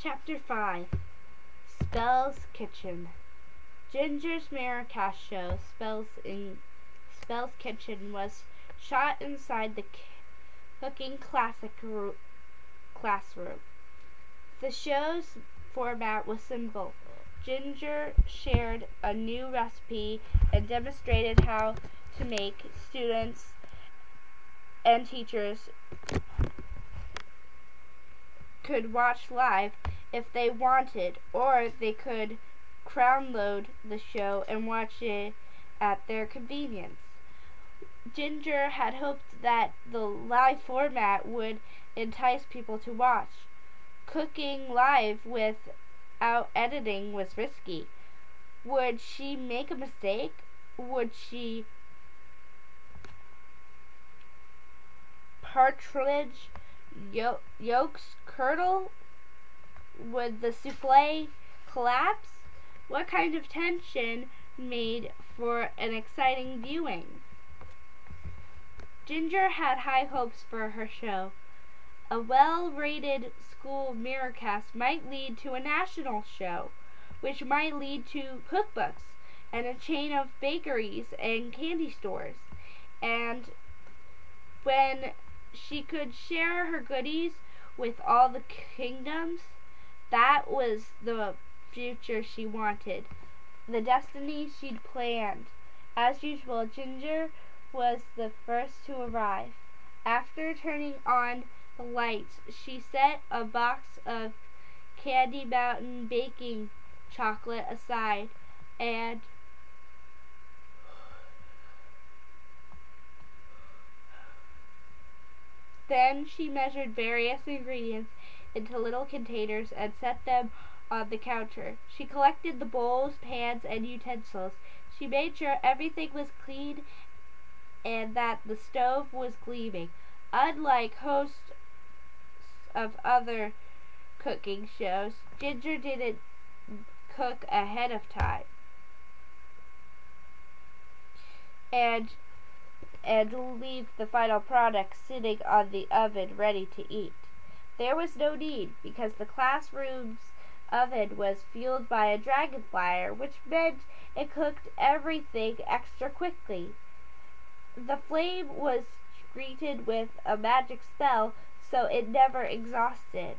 Chapter 5 Spell's Kitchen. Ginger's Miracast show, Spell's Kitchen, was shot inside the cooking classroom. The show's format was simple. Ginger shared a new recipe and demonstrated how to make students and teachers could watch live if they wanted, or they could download the show and watch it at their convenience. Ginger had hoped that the live format would entice people to watch. Cooking live without editing was risky. Would she make a mistake? Would she partridge yolks curdle? Would the souffle collapse? What kind of tension made for an exciting viewing? Ginger had high hopes for her show. A well-rated school Miracast might lead to a national show, which might lead to cookbooks and a chain of bakeries and candy stores. And when she could share her goodies with all the kingdoms, that was the future she wanted, the destiny she'd planned. As usual, Ginger was the first to arrive. After turning on the lights, she set a box of Candy Mountain baking chocolate aside, and then she measured various ingredients into little containers and set them on the counter. She collected the bowls, pans, and utensils. She made sure everything was clean and that the stove was gleaming. Unlike hosts of other cooking shows, Ginger didn't cook ahead of time and leave the final product sitting on the oven ready to eat. There was no need, because the classroom's oven was fueled by a dragonflyer, which meant it cooked everything extra quickly. The flame was greeted with a magic spell, so it never exhausted.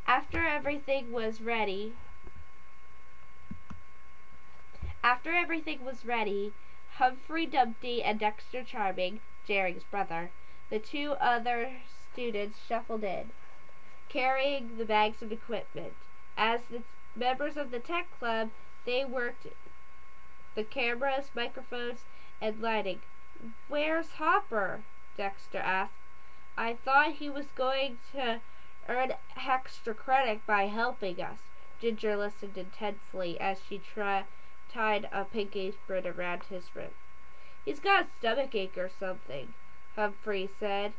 After everything was ready, Humphrey Dumpty and Dexter Charming, Jerry's brother, the two other students, shuffled in, carrying the bags of equipment. As the members of the tech club, they worked the cameras, microphones, and lighting. "Where's Hopper?" Dexter asked. "I thought he was going to earn extra credit by helping us." Ginger listened intensely as she tied a pink apron around his wrist. "He's got a stomachache or something," Humphrey said.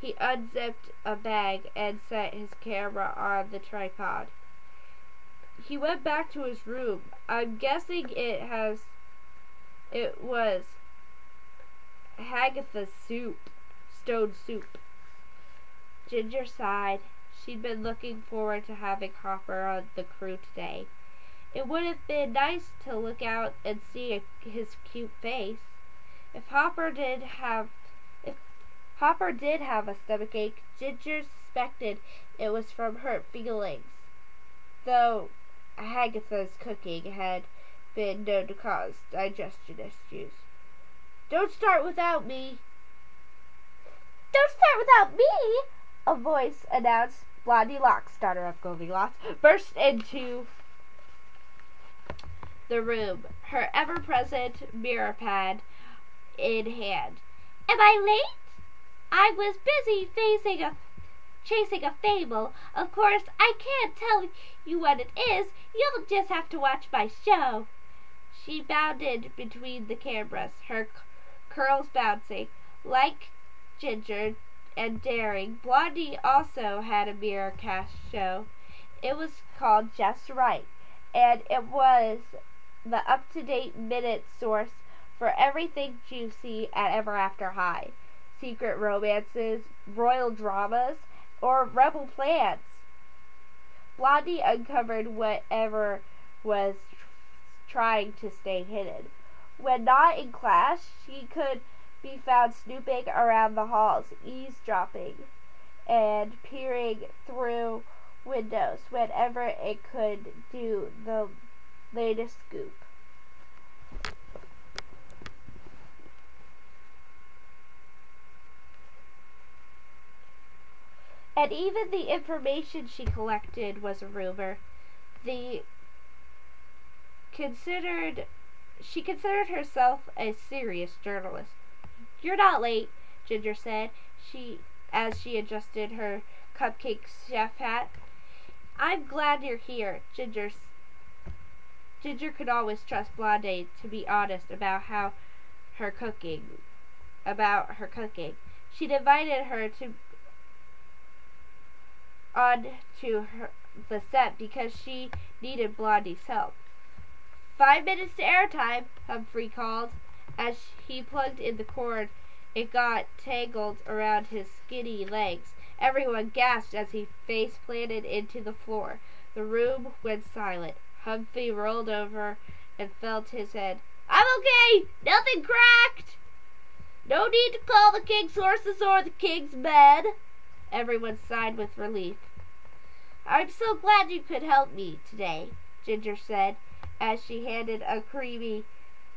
He unzipped a bag and set his camera on the tripod. He went back to his room. "I'm guessing it was Hagatha's stone soup." Ginger sighed. She'd been looking forward to having Hopper on the crew today. It would have been nice to look out and see his cute face. If Hopper did have a stomachache, Ginger suspected it was from hurt feelings, though Hagatha's cooking had been known to cause digestion issues. "Don't start without me." "Don't start without me," a voice announced. Blondie Locks, daughter of Goldilocks, burst into the room, her ever-present mirror pad in hand. "Am I late? I was busy chasing a fable. Of course, I can't tell you what it is. You'll just have to watch my show." She bounded between the cameras, her curls bouncing. Like Ginger and daring, Blondie also had a Miracast show. It was called Just Right, and it was the up-to-date minute source for everything juicy at Ever After High. Secret romances, royal dramas, or rebel plans. Blondie uncovered whatever was trying to stay hidden. When not in class, she could be found snooping around the halls, eavesdropping, and peering through windows whenever it could do the latest scoop. And even the information she collected was a rumor. She considered herself a serious journalist. "You're not late," Ginger said, as she adjusted her cupcake chef hat. "I'm glad you're here." Ginger could always trust Blondie to be honest about her cooking. She'd invited her onto the set because she needed Blondie's help. 5 minutes to airtime," Humphrey called. As he plugged in the cord, it got tangled around his skinny legs. Everyone gasped as he face planted into the floor. The room went silent. Humphrey rolled over and felt his head. "I'm okay! Nothing cracked! No need to call the king's horses or the king's men." Everyone sighed with relief. "I'm so glad you could help me today," Ginger said, as she handed a creamy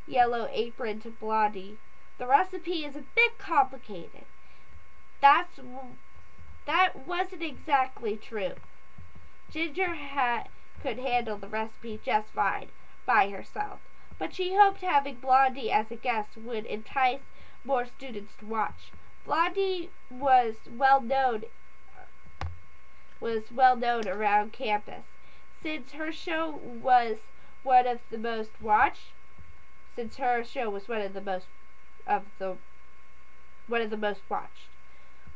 yellow apron to Blondie. "The recipe is a bit complicated." That wasn't exactly true. Ginger could handle the recipe just fine by herself, but she hoped having Blondie as a guest would entice more students to watch. Blondie was well known around campus, since her show was one of the most watched.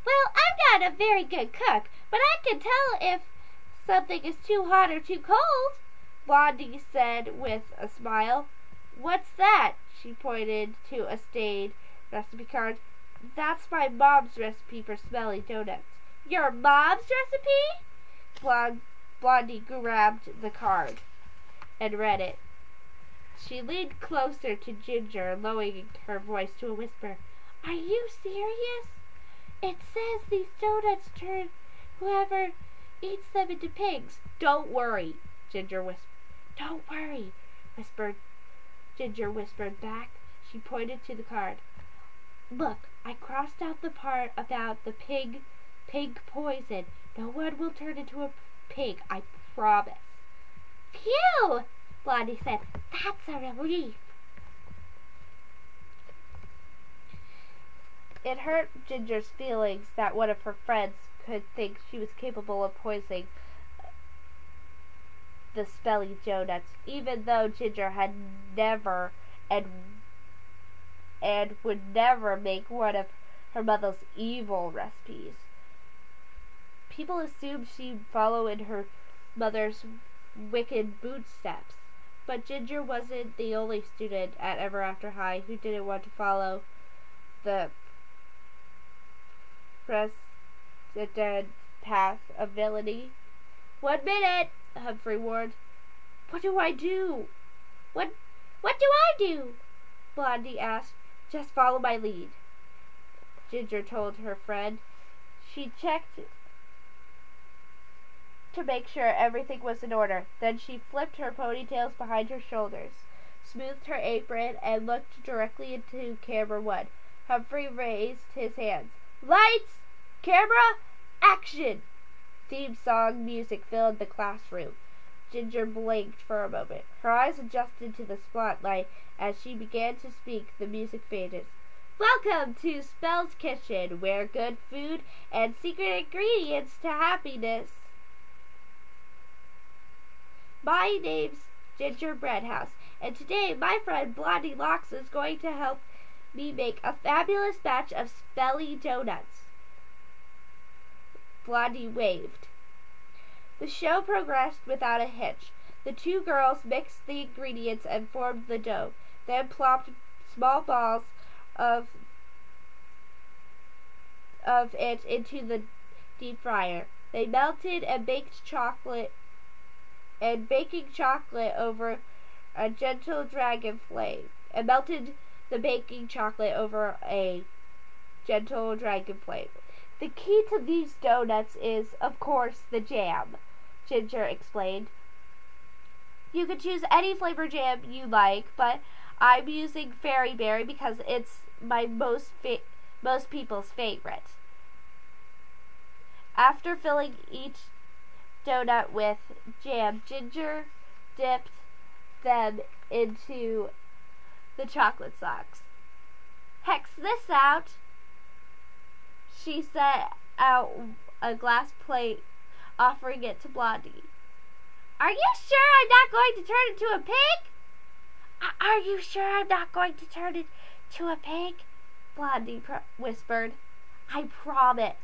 "Well, I'm not a very good cook, but I can tell if something is too hot or too cold," Blondie said with a smile. "What's that?" She pointed to a stained recipe card. "That's my mom's recipe for smelly donuts." "Your mom's recipe?" Blondie grabbed the card and read it. She leaned closer to Ginger, lowering her voice to a whisper. "Are you serious? It says these donuts turn whoever eats them into pigs." "Don't worry," Ginger whispered. "Don't worry," Ginger whispered back. She pointed to the card. "Look, I crossed out the part about the pig poison. No one will turn into a pig, I promise." "Phew!" Blondie said. "That's a relief." It hurt Ginger's feelings that one of her friends could think she was capable of poisoning the smelly donuts, even though Ginger had never and would never make one of her mother's evil recipes. People assumed she'd follow in her mother's wicked footsteps, but Ginger wasn't the only student at Ever After High who didn't want to follow the precedent path of villainy. "1 minute," Humphrey warned. "What do I do?" What do I do?" Blondie asked. "Just follow my lead," Ginger told her friend. She checked to make sure everything was in order. Then she flipped her ponytails behind her shoulders, smoothed her apron, and looked directly into camera 1. Humphrey raised his hands. "Lights, camera, action!" Theme song music filled the classroom. Ginger blinked for a moment. Her eyes adjusted to the spotlight. As she began to speak, the music faded. "Welcome to Spell's Kitchen, where good food and secret ingredients to happiness. My name's Ginger Breadhouse, and today my friend Blondie Locks is going to help me make a fabulous batch of smelly donuts." Blondie waved. The show progressed without a hitch. The two girls mixed the ingredients and formed the dough, then plopped small balls of it into the deep fryer. They melted and baked chocolate and baking chocolate over a gentle dragon flame, and melted the baking chocolate over a gentle dragon flame. The key to these donuts is, of course, the jam, Ginger explained. You could choose any flavor jam you like, but I'm using Fairy Berry because it's my most people's favorite. After filling each donut with jam, Ginger dipped them into the chocolate socks. Hex this out. She set out a glass plate, offering it to Blondie. Are you sure I'm not going to turn into a pig? Are you sure I'm not going to turn into a pig? Blondie whispered. I promise.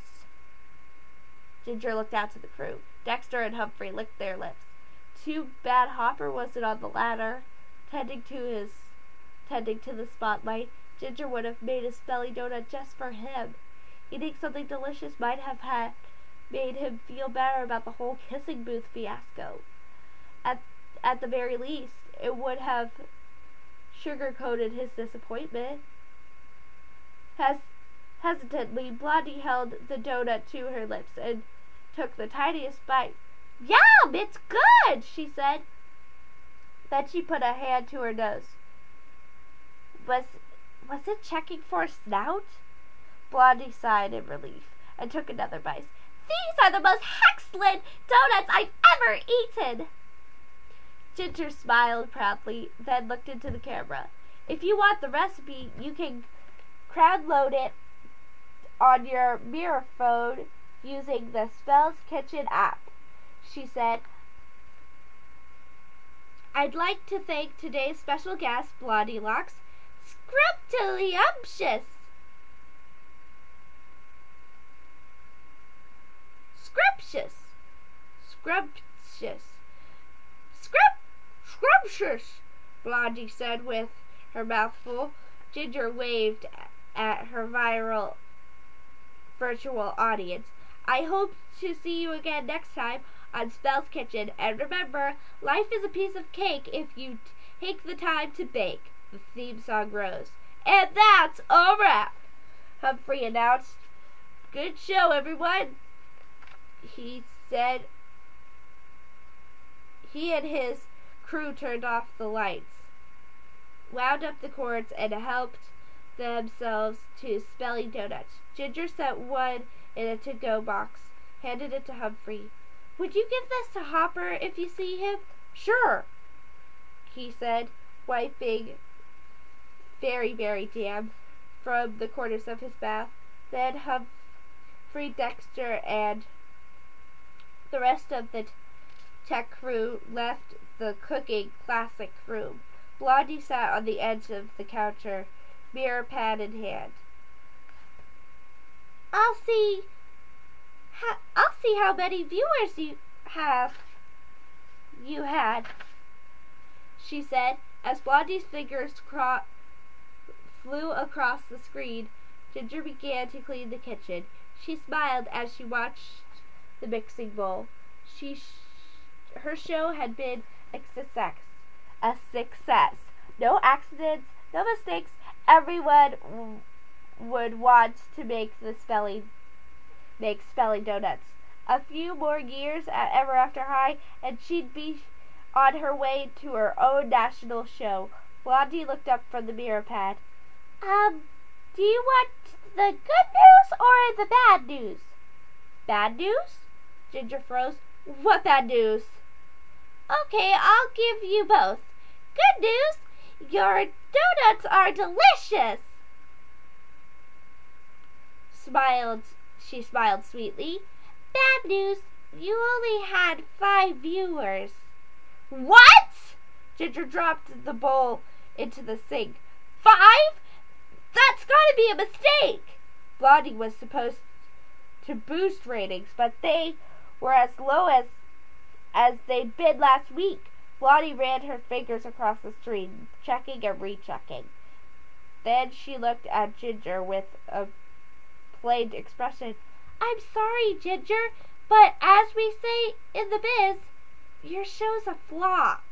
Ginger looked out to the crew. Dexter and Humphrey licked their lips. Too bad Hopper wasn't on the ladder, tending to the spotlight. Ginger would have made a spelly donut just for him. Eating something delicious might have made him feel better about the whole kissing booth fiasco. At the very least, it would have sugar-coated his disappointment. Hesitantly, Blondie held the donut to her lips and took the tiniest bite. Yum! It's good, she said. Then she put a hand to her nose. Was it checking for a snout? Blondie sighed in relief and took another bite. These are the most excellent donuts I've ever eaten! Ginger smiled proudly, then looked into the camera. If you want the recipe, you can crowd-load it on your mirror phone using the Spell's Kitchen app, she said. I'd like to thank today's special guest, Blondie Locks. Scrumptious! Scrumptious, Blondie said with her mouth full. Ginger waved at her virtual audience. I hope to see you again next time on Spell's Kitchen. And remember, life is a piece of cake if you take the time to bake. The theme song rose. And that's a wrap, Humphrey announced. Good show, everyone, he said. He and his crew turned off the lights, wound up the cords, and helped themselves to spelling donuts. Ginger set one in a to-go box, handed it to Humphrey. Would you give this to Hopper if you see him? Sure, he said, wiping Fairy Berry jam from the corners of his mouth. Then Humphrey, Dexter, and the rest of the tech crew left the cooking classic room. Blondie sat on the edge of the counter, mirror pad in hand. I'll see how many viewers you had, she said, as Blondie's fingers flew across the screen. Ginger began to clean the kitchen. She smiled as she watched the mixing bowl. Her show had been a success. No accidents, no mistakes. Everyone would want to make spelling donuts. A few more years at Ever After High, and she'd be on her way to her own national show. Blondie looked up from the mirror pad. Do you want the good news or the bad news? Bad news? Ginger froze. What bad news? Okay, I'll give you both. Good news, your donuts are delicious. She smiled sweetly. Bad news, you only had 5 viewers. What? Ginger dropped the bowl into the sink. 5? That's gotta be a mistake. Blondie was supposed to boost ratings, but they were as low as they'd been last week. Blondie ran her fingers across the screen, checking and rechecking. Then she looked at Ginger with a plain expression. I'm sorry, Ginger, but as we say in the biz, Your show's a flop.